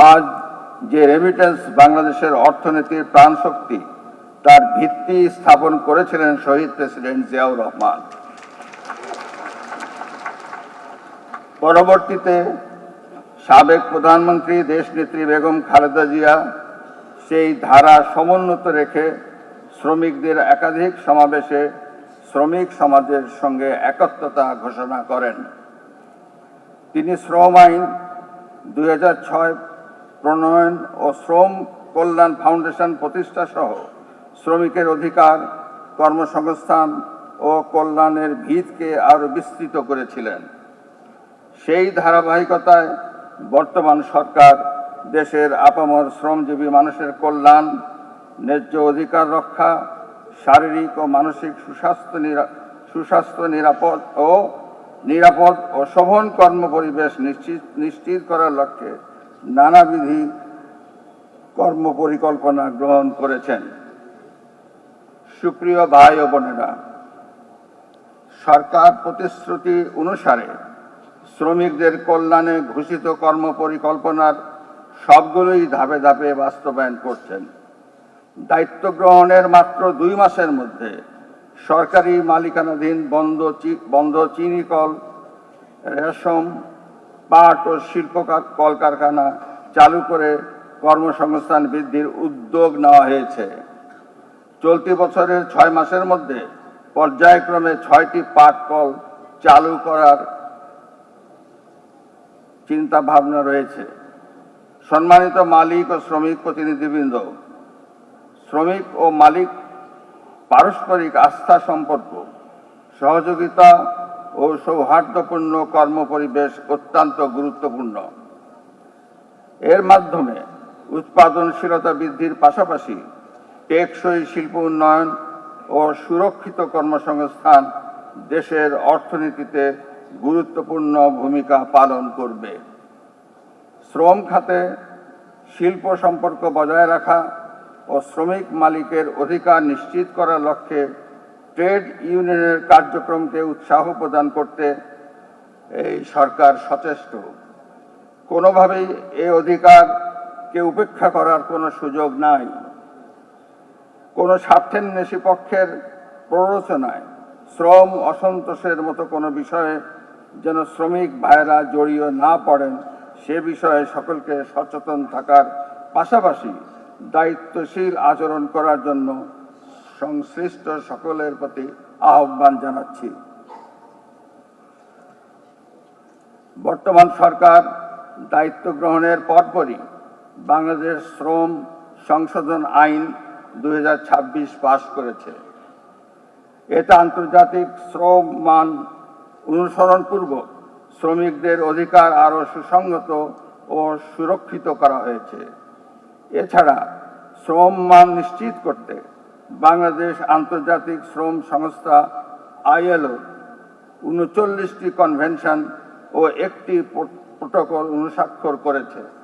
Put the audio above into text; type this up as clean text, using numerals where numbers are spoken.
আজ যে রেমিটেন্স বাংলাদেশের অর্থনীতির প্রাণশক্তি, তার ভিত্তি স্থাপন করেছিলেন শহীদ প্রেসিডেন্ট জিয়াউর রহমান। পরবর্তীতে সাবেক প্রধানমন্ত্রী দেশনেত্রী বেগম খালেদা জিয়া সেই ধারা সমুন্নত রেখে শ্রমিকদের একাধিক সমাবেশে শ্রমিক সমাজের সঙ্গে একত্রতা ঘোষণা করেন। তিনি শ্রম আইন 2006 প্রণয়ন ও শ্রম কল্যাণ ফাউন্ডেশন প্রতিষ্ঠা সহ শ্রমিকের অধিকার, কর্মসংস্থান ও কল্যাণের ভিতকে আরও বিস্তৃত করেছিলেন। সেই ধারাবাহিকতায় বর্তমান সরকার দেশের আপামর শ্রমজীবী মানুষের কল্যাণ, ন্যায্য অধিকার রক্ষা, শারীরিক ও মানসিক সুস্বাস্থ্য নিরাপদ ও শোভন কর্মপরিবেশ নিশ্চিত করার লক্ষ্যে নানাবিধি কর্মপরিকল্পনা গ্রহণ করেছেন। সুপ্রিয় ভাই ও বোনেরা, সরকার প্রতিশ্রুতি অনুসারে শ্রমিকদের কল্যাণে ঘোষিত কর্মপরিকল্পনার সবগুলোই ধাপে ধাপে বাস্তবায়ন করছেন। দায়িত্ব গ্রহণের মাত্র 2 মাসের মধ্যে সরকারি মালিকানাধীন বন্ধ চিনি কল, রেশম, পাট ও শিল্প কলকারখানা চালু করে কর্মসংস্থান বৃদ্ধির উদ্যোগ নেওয়া হয়েছে। চলতি বছরের 6 মাসের মধ্যে পর্যায়ক্রমে 6টি পাট কল চালু করার চিন্তা ভাবনা রয়েছে। সম্মানিত মালিক ও শ্রমিক প্রতিনিধিবৃন্দ, শ্রমিক ও মালিক পারস্পরিক আস্থা সম্পর্ক, সহযোগিতা ও সৌহার্দ্যপূর্ণ কর্মপরিবেশ অত্যন্ত গুরুত্বপূর্ণ। এর মাধ্যমে উৎপাদনশীলতা বৃদ্ধির পাশাপাশি টেকসই শিল্প উন্নয়ন ও সুরক্ষিত কর্মসংস্থান দেশের অর্থনীতিতে গুরুত্বপূর্ণ ভূমিকা পালন করবে। শ্রম খাতে শিল্প সম্পর্ক বজায় রাখা ও শ্রমিক মালিকের অধিকার নিশ্চিত করার লক্ষ্যে ট্রেড ইউনিয়নের কার্যক্রমকে উৎসাহ প্রদান করতে এই সরকার সচেষ্ট। কোনোভাবেই এই অধিকারকে উপেক্ষা করার কোনো সুযোগ নাই। কোনো স্বার্থান্বেষী পক্ষের প্ররোচনায় শ্রম অসন্তোষের মতো কোনো বিষয়ে যেন শ্রমিক ভাইয়েরা জড়িয়ে না পড়েন, সে বিষয়ে সকলকে সচেতন থাকার পাশাপাশি দায়িত্বশীল আচরণ করার জন্য সংশ্লিষ্ট সকলের প্রতি আহ্বান জানাচ্ছি। বর্তমান সরকার দায়িত্ব গ্রহণের পরপরই বাংলাদেশ শ্রম সংশোধন আইন 2026 পাস করেছে। এটা আন্তর্জাতিক শ্রম মান অনুসরণপূর্বক শ্রমিকদের অধিকার আরও সুসংগত ও সুরক্ষিত করা হয়েছে। এছাড়া শ্রম মান নিশ্চিত করতে বাংলাদেশ আন্তর্জাতিক শ্রম সংস্থা ILO 39টি কনভেনশন ও 1টি প্রটোকল অনুস্বাক্ষর করেছে।